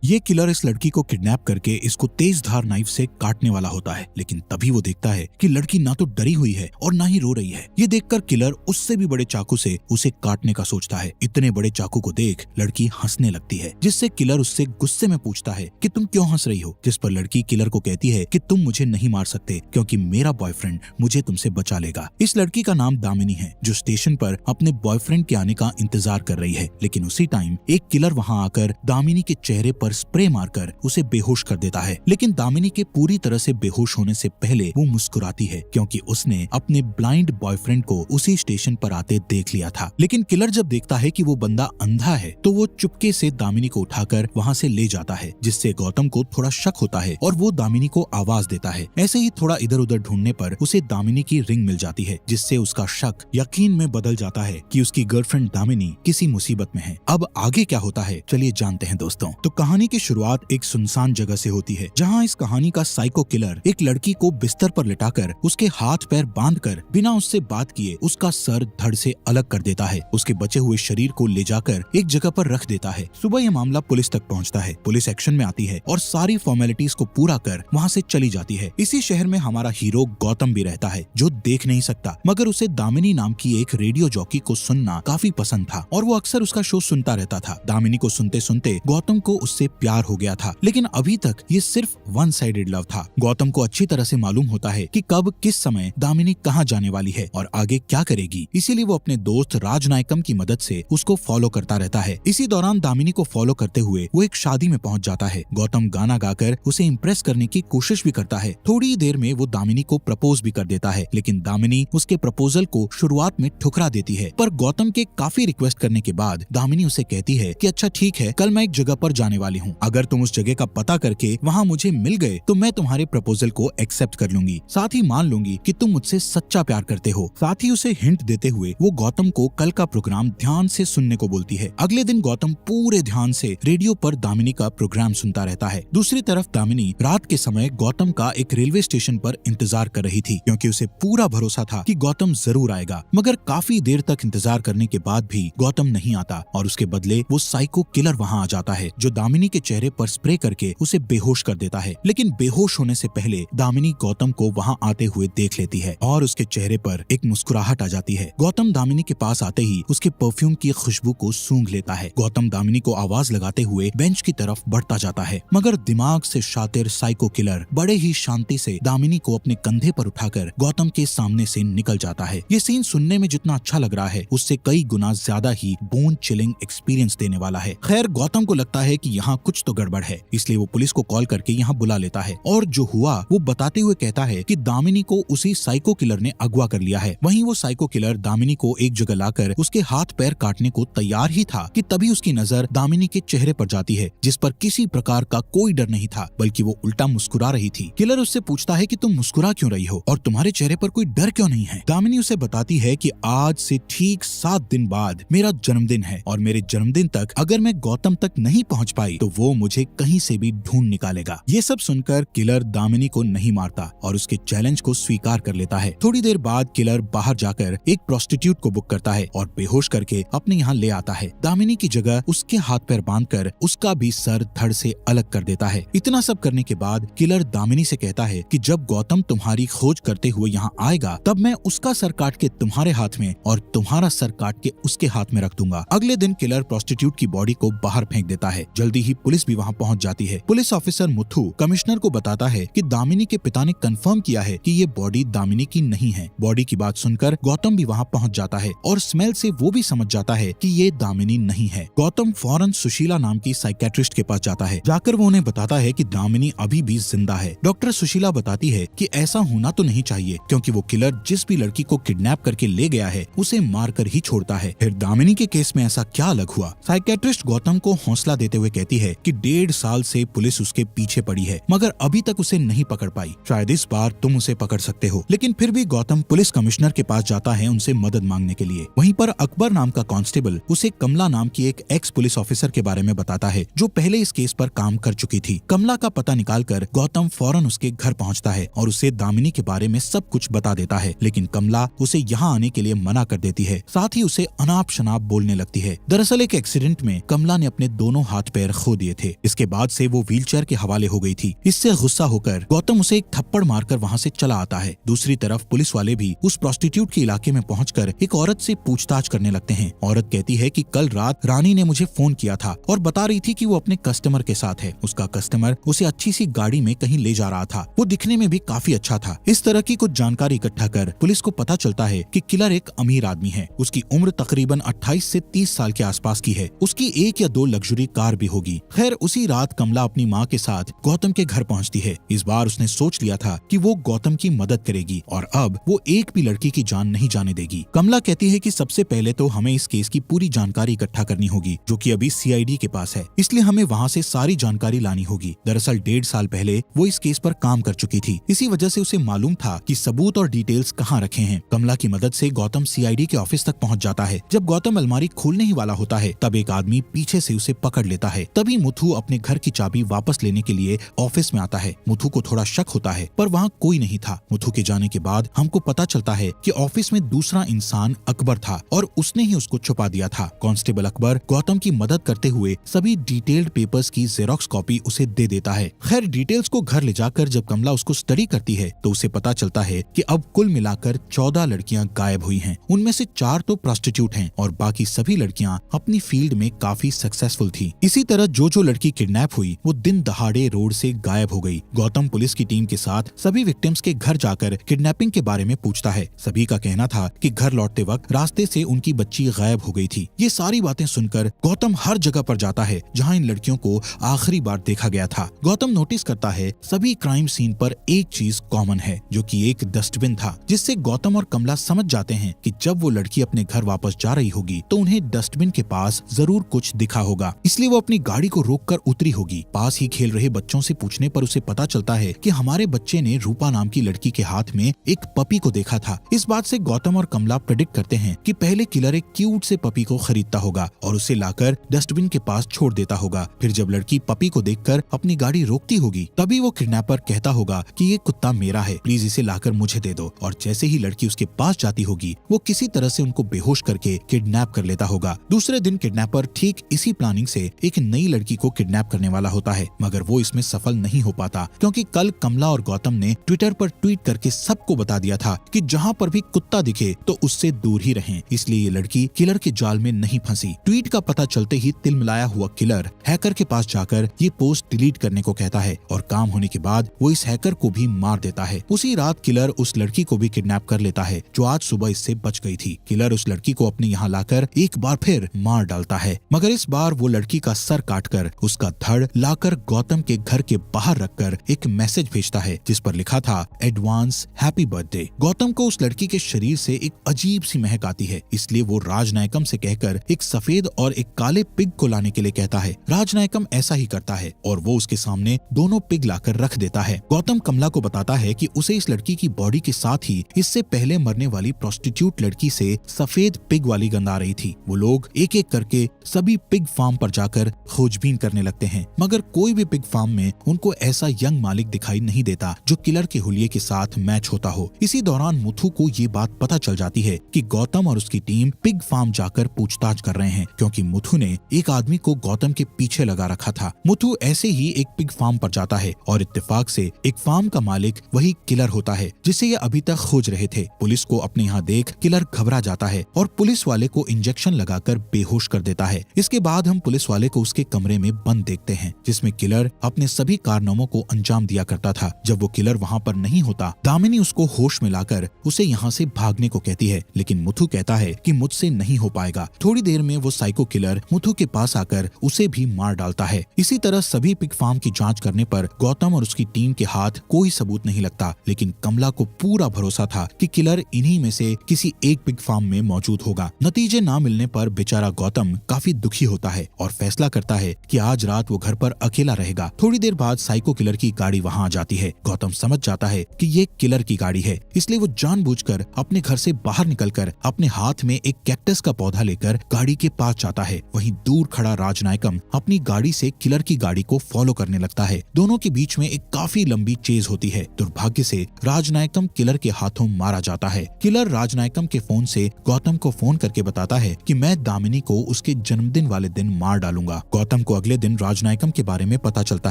ये किलर इस लड़की को किडनैप करके इसको तेज धार नाइफ से काटने वाला होता है, लेकिन तभी वो देखता है कि लड़की ना तो डरी हुई है और ना ही रो रही है। ये देखकर किलर उससे भी बड़े चाकू से उसे काटने का सोचता है। इतने बड़े चाकू को देख लड़की हंसने लगती है, जिससे किलर उससे गुस्से में पूछता है कि तुम क्यों हंस रही हो, जिस पर लड़की किलर को कहती है कि तुम मुझे नहीं मार सकते क्योंकि मेरा बॉयफ्रेंड मुझे तुमसे बचा लेगा। इस लड़की का नाम दामिनी है, जो स्टेशन पर अपने बॉयफ्रेंड के आने का इंतजार कर रही है, लेकिन उसी टाइम एक किलर वहाँ आकर दामिनी के चेहरे पर स्प्रे मारकर उसे बेहोश कर देता है। लेकिन दामिनी के पूरी तरह से बेहोश होने से पहले वो मुस्कुराती है, क्योंकि उसने अपने ब्लाइंड बॉयफ्रेंड को उसी स्टेशन पर आते देख लिया था। लेकिन किलर जब देखता है कि वो बंदा अंधा है तो वो चुपके से दामिनी को उठाकर वहाँ से ले जाता है, जिससे गौतम को थोड़ा शक होता है और वो दामिनी को आवाज देता है। ऐसे ही थोड़ा इधर उधर ढूंढने पर उसे दामिनी की रिंग मिल जाती है, जिससे उसका शक यकीन में बदल जाता है कि उसकी गर्लफ्रेंड दामिनी किसी मुसीबत में है। अब आगे क्या होता है चलिए जानते हैं दोस्तों। तो कहानी की शुरुआत एक सुनसान जगह से होती है, जहाँ इस कहानी का साइको किलर एक लड़की को बिस्तर पर लिटाकर उसके हाथ पैर बांधकर बिना उससे बात किए उसका सर धड़ से अलग कर देता है। उसके बचे हुए शरीर को ले जाकर एक जगह पर रख देता है। सुबह यह मामला पुलिस तक पहुँचता है। पुलिस एक्शन में आती है और सारी फॉर्मेलिटीज को पूरा कर वहाँ से चली जाती है। इसी शहर में हमारा हीरो गौतम भी रहता है, जो देख नहीं सकता, मगर उसे दामिनी नाम की एक रेडियो जॉकी को सुनना काफी पसंद था और वो अक्सर उसका शो सुनता रहता था। दामिनी को सुनते सुनते गौतम को उससे प्यार हो गया था, लेकिन अभी तक ये सिर्फ वन साइडेड लव था। गौतम को अच्छी तरह से मालूम होता है कि कब किस समय दामिनी कहाँ जाने वाली है और आगे क्या करेगी, इसीलिए वो अपने दोस्त राजनायकम की मदद से उसको फॉलो करता रहता है। इसी दौरान दामिनी को फॉलो करते हुए वो एक शादी में पहुंच जाता है। गौतम गाना गाकर उसे इम्प्रेस करने की कोशिश भी करता है। थोड़ी देर में वो दामिनी को प्रपोज भी कर देता है, लेकिन दामिनी उसके प्रपोजल को शुरुआत में ठुकरा देती है। पर गौतम के काफी रिक्वेस्ट करने के बाद दामिनी उसे कहती है कि अच्छा ठीक है, कल मैं एक जगह पर जाने वाली हूँ, अगर तुम उस जगह का पता करके वहाँ मुझे मिल गए तो मैं तुम्हारे प्रपोजल को एक्सेप्ट कर लूंगी, साथ ही मान लूंगी कि तुम मुझसे सच्चा प्यार करते हो। साथ ही उसे हिंट देते हुए वो गौतम को कल का प्रोग्राम ध्यान से सुनने को बोलती है। अगले दिन गौतम पूरे ध्यान से रेडियो पर दामिनी का प्रोग्राम सुनता रहता है। दूसरी तरफ दामिनी रात के समय गौतम का एक रेलवे स्टेशन पर इंतजार कर रही थी, क्योंकि उसे पूरा भरोसा था कि गौतम जरूर आएगा। मगर काफी देर तक इंतजार करने के बाद भी गौतम नहीं आता और उसके बदले वो साइको किलर वहाँ आ जाता है, जो दामिनी के चेहरे पर स्प्रे करके उसे बेहोश कर देता है। लेकिन बेहोश होने से पहले दामिनी गौतम को वहाँ आते हुए देख लेती है और उसके चेहरे पर एक मुस्कुराहट आ जाती है। गौतम दामिनी के पास आते ही उसके परफ्यूम की खुशबू को सूंघ लेता है। गौतम दामिनी को आवाज लगाते हुए बेंच की तरफ बढ़ता जाता है, मगर दिमाग से शातिर साइको किलर बड़े ही शांति से दामिनी को अपने कंधे पर उठाकर गौतम के सामने से निकल जाता है। ये सीन सुनने में जितना अच्छा लग रहा है, उससे कई गुना ज्यादा ही बोन चिलिंग एक्सपीरियंस देने वाला है। खैर, गौतम को लगता है कि यहाँ कुछ तो गड़बड़ है, इसलिए वो पुलिस को कॉल करके यहाँ बुला लेता है और जो हुआ वो बताते हुए कहता है कि दामिनी को उसी साइको किलर ने अगवा कर लिया है। वहीं वो साइको किलर दामिनी को एक जगह लाकर उसके हाथ पैर काटने को तैयार ही था कि तभी उसकी नजर दामिनी के चेहरे पर जाती है, जिस पर किसी प्रकार का कोई डर नहीं था, बल्कि वो उल्टा मुस्कुरा रही थी। किलर उससे पूछता है कि तुम मुस्कुरा क्यों रही हो और तुम्हारे चेहरे पर कोई डर क्यों नहीं है। दामिनी उसे बताती है कि आज से ठीक 7 दिन बाद मेरा जन्मदिन है और मेरे जन्मदिन तक अगर मैं गौतम तक नहीं पहुंच पाई तो वो मुझे कहीं से भी ढूंढ निकालेगा। ये सब सुनकर किलर दामिनी को नहीं मारता और उसके चैलेंज को स्वीकार कर लेता है। थोड़ी देर बाद किलर बाहर जाकर एक प्रोस्टिट्यूट को बुक करता है और बेहोश करके अपने यहाँ ले आता है। दामिनी की जगह उसके हाथ पैर बांधकर उसका भी सर धड़ से अलग कर देता है। इतना सब करने के बाद किलर दामिनी से कहता है कि जब गौतम तुम्हारी खोज करते हुए यहाँ आएगा तब मैं उसका सर काट के तुम्हारे हाथ में और तुम्हारा सर काट के उसके हाथ में रख दूंगा। अगले दिन किलर प्रोस्टिट्यूट की बॉडी को बाहर फेंक देता है। जल्दी ही पुलिस भी वहाँ पहुँच जाती है। पुलिस ऑफिसर मुथु कमिश्नर को बताता है कि दामिनी के पिता ने कंफर्म किया है कि ये बॉडी दामिनी की नहीं है। बॉडी की बात सुनकर गौतम भी वहाँ पहुँच जाता है और स्मेल से वो भी समझ जाता है कि ये दामिनी नहीं है। गौतम फौरन सुशीला नाम की साइकेट्रिस्ट के पास जाता है। जाकर वो उन्हें बताता है कि दामिनी अभी भी जिंदा है। डॉक्टर सुशीला बताती है कि ऐसा होना तो नहीं चाहिए, क्योंकि वो किलर जिस भी लड़की को किडनैप करके ले गया है उसे मारकर ही छोड़ता है। फिर दामिनी के केस में ऐसा क्या अलग हुआ। साइकेट्रिस्ट गौतम को हौसला देते हुए कहती है कि 1.5 साल से पुलिस उसके पीछे पड़ी है, मगर अभी तक उसे नहीं पकड़ पाई। शायद इस बार तुम उसे पकड़ सकते हो। लेकिन फिर भी गौतम पुलिस कमिश्नर के पास जाता है उनसे मदद मांगने के लिए। वहीं पर अकबर नाम का कांस्टेबल उसे कमला नाम की एक एक्स पुलिस ऑफिसर के बारे में बताता है, जो पहले इस केस पर काम कर चुकी थी। कमला का पता निकालकर गौतम फौरन उसके घर पहुंचता है और उसे दामिनी के बारे में सब कुछ बता देता है। लेकिन कमला उसे यहाँ आने के लिए मना कर देती है, साथ ही उसे अनाप शनाप बोलने लगती है। दरअसल एक एक्सीडेंट में कमला ने अपने दोनों हाथ पैर खो खो दिए थे। इसके बाद से वो व्हीलचेयर के हवाले हो गई थी। इससे गुस्सा होकर गौतम उसे एक थप्पड़ मारकर वहाँ से चला आता है। दूसरी तरफ पुलिस वाले भी उस प्रोस्टिट्यूट के इलाके में पहुंचकर एक औरत से पूछताछ करने लगते हैं। औरत कहती है कि कल रात रानी ने मुझे फोन किया था और बता रही थी कि वो अपने कस्टमर के साथ है। उसका कस्टमर उसे अच्छी सी गाड़ी में कहीं ले जा रहा था। वो दिखने में भी काफी अच्छा था। इस तरह की कुछ जानकारी इकट्ठा कर पुलिस को पता चलता है कि किलर एक अमीर आदमी है। उसकी उम्र तकरीबन 28 से 30 साल के आसपास की है। उसकी 1 या 2 लग्जरी कार भी होगी। खैर उसी रात कमला अपनी माँ के साथ गौतम के घर पहुँचती है। इस बार उसने सोच लिया था कि वो गौतम की मदद करेगी और अब वो एक भी लड़की की जान नहीं जाने देगी। कमला कहती है कि सबसे पहले तो हमें इस केस की पूरी जानकारी इकट्ठा करनी होगी, जो कि अभी सीआईडी के पास है, इसलिए हमें वहाँ से सारी जानकारी लानी होगी। दरअसल 1.5 साल पहले वो इस केस पर काम कर चुकी थी। इसी वजह से उसे मालूम था कि सबूत और डिटेल्स कहाँ रखे हैं। कमला की मदद से गौतम सीआईडी के ऑफिस तक पहुँच जाता है। जब गौतम अलमारी खोलने ही वाला होता है तब एक आदमी पीछे से उसे पकड़ लेता है। तभी मुथु अपने घर की चाबी वापस लेने के लिए ऑफिस में आता है। मुथु को थोड़ा शक होता है पर वहाँ कोई नहीं था। मुथु के जाने के बाद हमको पता चलता है कि ऑफिस में दूसरा इंसान अकबर था और उसने ही उसको छुपा दिया था। कांस्टेबल अकबर गौतम की मदद करते हुए सभी डिटेल्ड पेपर्स की जेरोक्स कॉपी उसे दे देता है। खैर डिटेल्स को घर ले जाकर जब कमला उसको स्टडी करती है तो उसे पता चलता है कि अब कुल मिलाकर 14 लड़कियां गायब हुई हैं। उनमें से 4 तो प्रोस्टिट्यूट हैं और बाकी सभी लड़कियां अपनी फील्ड में काफी सक्सेसफुल थी। इसी तरह जो लड़की किडनैप हुई वो दिन दहाड़े रोड से गायब हो गई। गौतम पुलिस की टीम के साथ सभी विक्टिम्स के घर जाकर किडनैपिंग के बारे में पूछता है। सभी का कहना था कि घर लौटते वक्त रास्ते से उनकी बच्ची गायब हो गई थी। ये सारी बातें सुनकर गौतम हर जगह पर जाता है जहां इन लड़कियों को आखिरी बार देखा गया था। गौतम नोटिस करता है सभी क्राइम सीन पर एक चीज कॉमन है, जो कि एक डस्टबिन था, जिससे गौतम और कमला समझ जाते हैं कि जब वो लड़की अपने घर वापस जा रही होगी तो उन्हें डस्टबिन के पास जरूर कुछ दिखा होगा, इसलिए वो अपनी गाड़ी को रोककर उतरी होगी। पास ही खेल रहे बच्चों से पूछने पर उसे पता चलता है कि हमारे बच्चे ने रूपा नाम की लड़की के हाथ में एक पपी को देखा था। इस बात से गौतम और कमला प्रेडिक्ट करते हैं कि पहले किलर एक क्यूट से पपी को खरीदता होगा और उसे लाकर डस्टबिन के पास छोड़ देता होगा। फिर जब लड़की पपी को देखकर अपनी गाड़ी रोकती होगी तभी वो किडनैपर कहता होगा कि ये कुत्ता मेरा है, प्लीज इसे लाकर मुझे दे दो। और जैसे ही लड़की उसके पास जाती होगी वो किसी तरह से उनको बेहोश करके किडनैप कर लेता होगा। दूसरे दिन किडनैपर ठीक इसी प्लानिंग से एक नई लड़की को किडनैप करने वाला होता है, मगर वो इसमें सफल नहीं हो पाता क्योंकि कल कमला और गौतम ने ट्विटर पर ट्वीट करके सबको बता दिया था कि जहाँ पर भी कुत्ता दिखे तो उससे दूर ही रहें। इसलिए ये लड़की किलर के जाल में नहीं फंसी। ट्वीट का पता चलते ही तिलमिलाया हुआ किलर हैकर के पास जाकर ये पोस्ट डिलीट करने को कहता है और काम होने के बाद वो इस हैकर को भी मार देता है। उसी रात किलर उस लड़की को भी किडनैप कर लेता है जो आज सुबह इससे बच गई थी। किलर उस लड़की को अपने यहाँ लाकर एक बार फिर मार डालता है, मगर इस बार वो लड़की का सर काटकर उसका धड़ लाकर गौतम के घर के बाहर रखकर एक मैसेज भेजता है जिस पर लिखा था एडवांस हैप्पी बर्थडे। गौतम को उस लड़की के शरीर से एक अजीब सी महक आती है, इसलिए वो राजनायकम से कहकर एक सफेद और एक काले पिग को लाने के लिए कहता है। राजनायकम ऐसा ही करता है और वो उसके सामने दोनों पिग लाकर रख देता है। गौतम कमला को बताता है कि उसे इस लड़की की बॉडी के साथ ही इससे पहले मरने वाली प्रोस्टिट्यूट लड़की से सफेद पिग वाली गंध आ रही थी। वो लोग एक एक करके सभी पिग फार्म पर जाकर खोजबीन करने लगते हैं, मगर कोई भी पिग फार्म में उनको ऐसा यंग मालिक दिखाई नहीं देता जो किलर के हुलिये के साथ मैच होता हो। इसी दौरान मुथु को ये बात पता चल जाती है कि गौतम और उसकी टीम पिग फार्म जाकर पूछताछ कर रहे हैं क्योंकि मुथु ने एक आदमी को गौतम के पीछे लगा रखा था। मुथु ऐसे ही एक पिग फार्म पर जाता है और इत्तेफाक से एक फार्म का मालिक वही किलर होता है जिसे ये अभी तक खोज रहे थे। पुलिस को अपने यहाँ देख किलर घबरा जाता है और पुलिस वाले को इंजेक्शन लगाकर बेहोश कर देता है। इसके बाद हम पुलिस वाले को उसके कमरे में बंद देखते हैं जिसमें किलर अपने सभी कारनामों को अंजाम दिया करता था। जब वो किलर वहाँ पर नहीं होता, दामिनी उसको होश में लाकर उसे यहाँ से भागने को कहती है, लेकिन मुथु कहता है कि मुझसे नहीं हो पाएगा। थोड़ी देर में वो साइको किलर मुथु के पास आकर उसे भी मार डालता है। इसी तरह सभी पिग फार्म की जांच करने पर गौतम और उसकी टीम के हाथ कोई सबूत नहीं लगता, लेकिन कमला को पूरा भरोसा था कि किलर इन्हीं में से किसी एक पिग फार्म में मौजूद होगा। नतीजे ना मिलने पर बेचारा गौतम काफी दुखी होता है और फैसला करता है कि आज रात वो घर पर अकेला रहेगा। थोड़ी देर बाद साइको किलर की गाड़ी वहाँ आ जाती है। गौतम समझ जाता है कि ये किलर की गाड़ी है, इसलिए वो जानबूझकर अपने घर से बाहर निकलकर अपने हाथ में एक कैक्टस का पौधा लेकर गाड़ी के पास जाता है। वहीं दूर खड़ा राजनायकम अपनी गाड़ी से किलर की गाड़ी को फॉलो करने लगता है। दोनों के बीच में एक काफी लंबी चेज होती है। दुर्भाग्य से राजनायकम किलर के हाथों मारा जाता है। किलर राजनायकम के फोन से गौतम को फोन करके बताता है कि मैं दामिनी को उसके जन्मदिन वाले दिन मार डालूंगा। गौतम गौतम को अगले दिन राजनायकम के बारे में पता चलता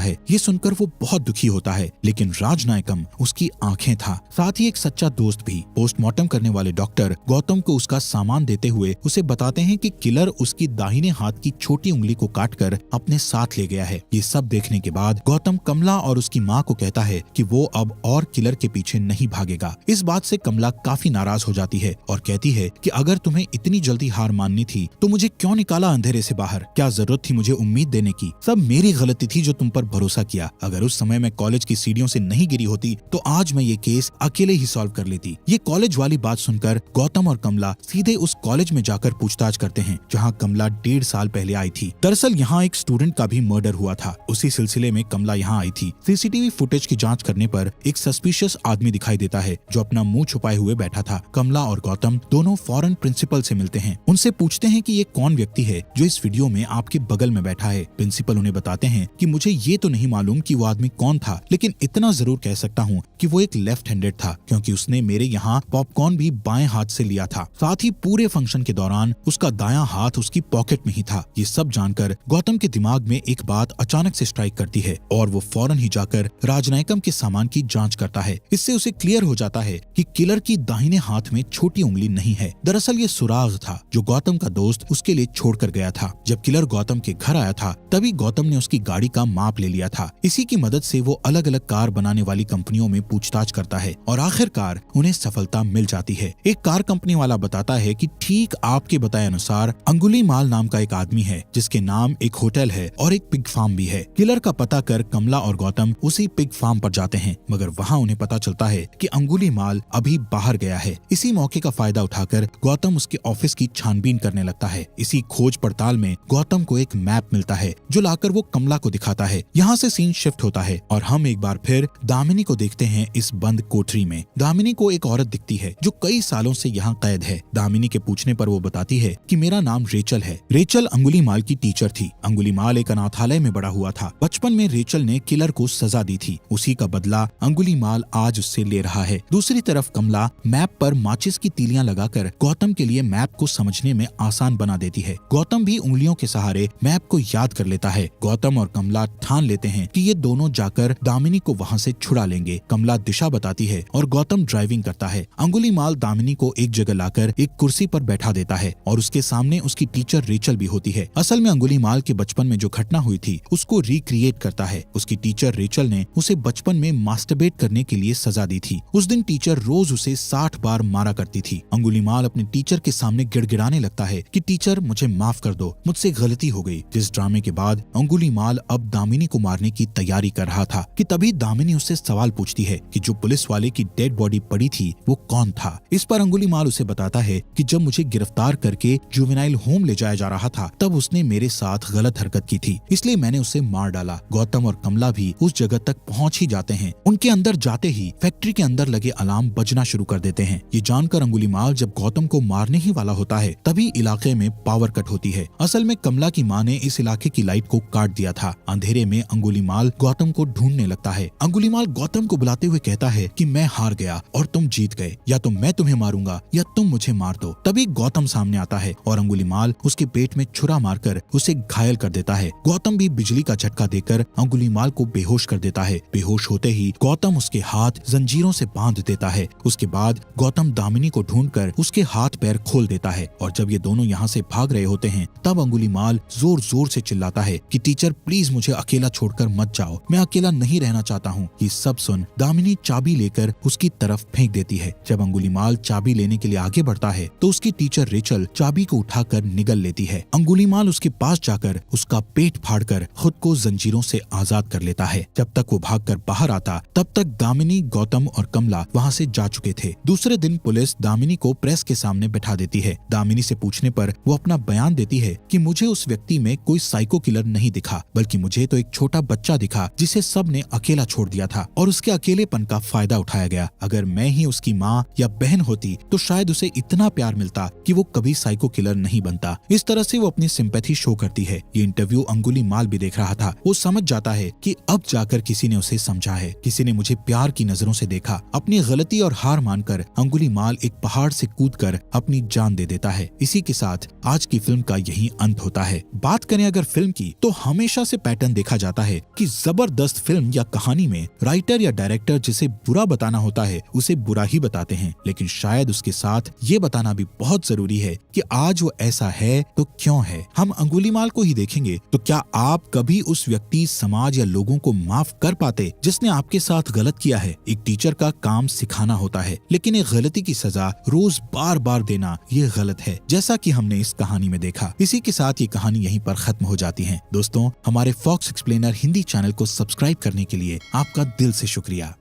है। ये सुनकर वो बहुत दुखी होता है, लेकिन राजनायकम उसकी आंखें था, साथ ही एक सच्चा दोस्त भी। पोस्टमार्टम करने वाले डॉक्टर गौतम को उसका सामान देते हुए उसे बताते हैं कि किलर उसकी दाहिने हाथ की छोटी उंगली को काटकर अपने साथ ले गया है। ये सब देखने के बाद गौतम कमला और उसकी माँ को कहता है कि वो अब और किलर के पीछे नहीं भागेगा। इस बात से कमला काफी नाराज हो जाती है और कहती है कि अगर तुम्हें इतनी जल्दी हार माननी थी तो मुझे क्यों निकाला अंधेरे से बाहर? क्या जरूरत थी मुझे उम्मीद देने की? सब मेरी गलती थी जो तुम पर भरोसा किया। अगर उस समय मैं कॉलेज की सीढ़ियों से नहीं गिरी होती तो आज मैं ये केस अकेले ही सॉल्व कर लेती। ये कॉलेज वाली बात सुनकर गौतम और कमला सीधे उस कॉलेज में जाकर पूछताछ करते हैं जहाँ कमला 1.5 साल पहले आई थी। दरअसल यहाँ एक स्टूडेंट का भी मर्डर हुआ था। उसी सिलसिले में कमला यहाँ आई थी। सीसीटीवी फुटेज की जांच करने पर एक सस्पिशियस आदमी दिखाई देता है जो अपना मुंह छुपाए हुए बैठा था। कमला और गौतम दोनों फौरन प्रिंसिपल से मिलते हैं। उनसे पूछते हैं कि ये कौन व्यक्ति है जो इस वीडियो में आपके बगल में बैठा है। प्रिंसिपल उन्हें बताते हैं कि मुझे ये तो नहीं मालूम कि वो आदमी कौन था, लेकिन इतना जरूर कह सकता हूँ कि वो एक लेफ्ट हैंडेड था, क्योंकि उसने मेरे यहाँ पॉपकॉर्न भी बाएं हाथ से लिया था। साथ ही पूरे फंक्शन के दौरान उसका दायां हाथ उसकी पॉकेट में ही था। ये सब जानकर गौतम के दिमाग में एक बात अचानक से स्ट्राइक करती है और वो फौरन ही जाकर राजनायकम के सामान की जांच करता है। इससे उसे क्लियर हो जाता है कि किलर की दाहिने हाथ में छोटी उंगली नहीं है। दरअसल ये सुराग था जो गौतम का दोस्त उसके लिए छोड़कर गया था। जब किलर गौतम के घर आया था तभी गौतम ने उसकी गाड़ी का माप ले लिया था। इसी की मदद से वो अलग अलग कार बनाने वाली कंपनियों में पूछताछ करता है और आखिरकार उन्हें सफलता मिल जाती है। एक कार कंपनी वाला बताता है कि ठीक आपके बताए अनुसार अंगुलीमाल नाम का एक आदमी है जिसके नाम एक होटल है और एक पिग फार्म भी है। किलर का पता कर कमला और गौतम उसी पिग फार्म पर जाते हैं, मगर वहाँ उन्हें पता चलता है कि अंगुलीमाल अभी बाहर गया है। इसी मौके का फायदा उठाकर गौतम उसके ऑफिस की छानबीन करने लगता है। इसी खोज पड़ताल में गौतम को एक मैप मिलता है जो लाकर वो कमला को दिखाता है। यहाँ से सीन शिफ्ट होता है और हम एक बार फिर दामिनी को देखते हैं इस बंद कोठरी में। दामिनी को एक औरत दिखती है जो कई सालों से यहाँ कैद है। दामिनी के पूछने पर वो बताती है कि मेरा नाम रेचल है। रेचल अंगुलीमाल की टीचर थी। अंगुलीमाल एक अनाथालय में बड़ा हुआ था। बचपन में रेचल ने किलर को सजा दी थी। उसी का बदला अंगुलीमाल आज उससे ले रहा है। दूसरी तरफ कमला मैप पर माचिस की तीलियां लगाकर गौतम के लिए मैप को समझने में आसान बना देती है। गौतम भी उंगलियों के सहारे मैप को याद कर लेता है। गौतम और कमला ठान लेते हैं कि ये दोनों जाकर दामिनी को वहाँ से छुड़ा लेंगे। कमला दिशा बताती है और गौतम ड्राइविंग करता है। अंगुलीमाल दामिनी को एक जगह लाकर एक कुर्सी पर बैठा देता है और उसके सामने उसकी टीचर रेचल भी होती है। असल में अंगुलीमाल के बचपन में जो घटना हुई थी उसको रिक्रिएट करता है। उसकी टीचर रेचल ने उसे बचपन में मास्टरबेट करने के लिए सजा दी थी। उस दिन टीचर रोज उसे 60 बार मारा करती थी। अंगुलीमाल अपने टीचर के सामने गिड़गिड़ाने लगता है कि टीचर मुझे माफ कर दो, मुझसे गलती हो गई। जिस ड्रामे के बाद अंगुलीमाल अब दामिनी को मारने की तैयारी कर रहा था कि तभी दामिनी उससे सवाल पूछती है कि जो पुलिस वाले की डेड बॉडी पड़ी थी वो कौन था। इस पर अंगुलीमाल उसे बताता है कि जब मुझे गिरफ्तार करके जुवेनाइल होम ले जाया जा रहा था तब उसने मेरे साथ गलत हरकत की थी, इसलिए मैंने उसे मार डाला। गौतम और कमला भी उस जगह तक पहुंच ही जाते हैं। उनके अंदर जाते ही फैक्ट्री के अंदर लगे अलार्म बजना शुरू कर देते हैं। ये जानकर अंगुलीमाल जब गौतम को मारने ही वाला होता है तभी इलाके में पावर कट होती है। असल में कमला की माँ ने इस इलाके की लाइट को काट दिया था। अंधेरे में अंगुलीमाल गौतम को ढूंढने लगता है। अंगुलीमाल गौतम को बुलाते हुए कहता है कि मैं हार गया और तुम जीत गए, या तो मैं तुम्हें मारूंगा या तुम मुझे मार दो। तभी गौतम सामने आता है और अंगुलीमाल उसके पेट में छुरा मारकर उसे घायल कर देता है। गौतम भी बिजली का झटका देकर अंगुलीमाल को बेहोश कर देता है। बेहोश होते ही गौतम उसके हाथ जंजीरों से बांध देता है। उसके बाद गौतम दामिनी को ढूंढकर उसके हाथ पैर खोल देता है और जब ये दोनों यहाँ से भाग रहे होते हैं तब अंगुलीमाल जोर जोर से चिल्लाता है कि टीचर प्लीज मुझे अकेला छोड़कर मत जाओ, मैं अकेला नहीं रहना चाहता हूँ। ये सब सुन दामिनी चाबी लेकर उसकी तरफ फेंक देती है। जब अंगुलीमाल चाबी लेने के लिए आगे बढ़ता है तो उसकी टीचर रेचल चाबी को उठाकर निगल लेती है। अंगुलीमाल उसके पास जाकर उसका पेट फाड़कर खुद को जंजीरों से आजाद कर लेता है। जब तक वो भागकर बाहर आता तब तक दामिनी, गौतम और कमला वहाँ से जा चुके थे। दूसरे दिन पुलिस दामिनी को प्रेस के सामने बैठा देती है। दामिनी से पूछने पर वो अपना बयान देती है कि मुझे उस व्यक्ति में कोई साइको किलर नहीं दिखा, बल्कि मुझे तो एक छोटा बच्चा दिखा जिसे सब ने अकेला छोड़ दिया था और उसके अकेलेपन का फायदा उठाया गया। अगर मैं ही उसकी माँ या बहन होती तो शायद उसे इतना प्यार मिलता कि वो कभी साइको किलर नहीं बनता। इस तरह से वो अपनी सिंपैथी शो करती है। ये इंटरव्यू अंगुलीमाल भी देख रहा था। वो समझ जाता है कि अब जाकर किसी ने उसे समझा है, किसी ने मुझे प्यार की नजरों से देखा। अपनी गलती और हार मानकर अंगुलीमाल एक पहाड़ से कूदकर अपनी जान दे देता है। इसी के साथ आज की फिल्म का यही अंत होता है। बात करें अगर अगर फिल्म की तो हमेशा से पैटर्न देखा जाता है कि जबरदस्त फिल्म या कहानी में राइटर या डायरेक्टर जिसे बुरा बताना होता है उसे बुरा ही बताते हैं, लेकिन शायद उसके साथ ये बताना भी बहुत जरूरी है कि आज वो ऐसा है तो क्यों है। हम अंगुलीमाल को ही देखेंगे तो क्या आप कभी उस व्यक्ति, समाज या लोगों को माफ कर पाते जिसने आपके साथ गलत किया है? एक टीचर का काम सिखाना होता है, लेकिन एक गलती की सजा रोज बार बार देना ये गलत है, जैसा कि हमने इस कहानी में देखा। इसी के साथ ये कहानी यहीं पर खत्म हो जाती है। दोस्तों, हमारे फॉक्स एक्सप्लेनर हिंदी चैनल को सब्सक्राइब करने के लिए आपका दिल से शुक्रिया।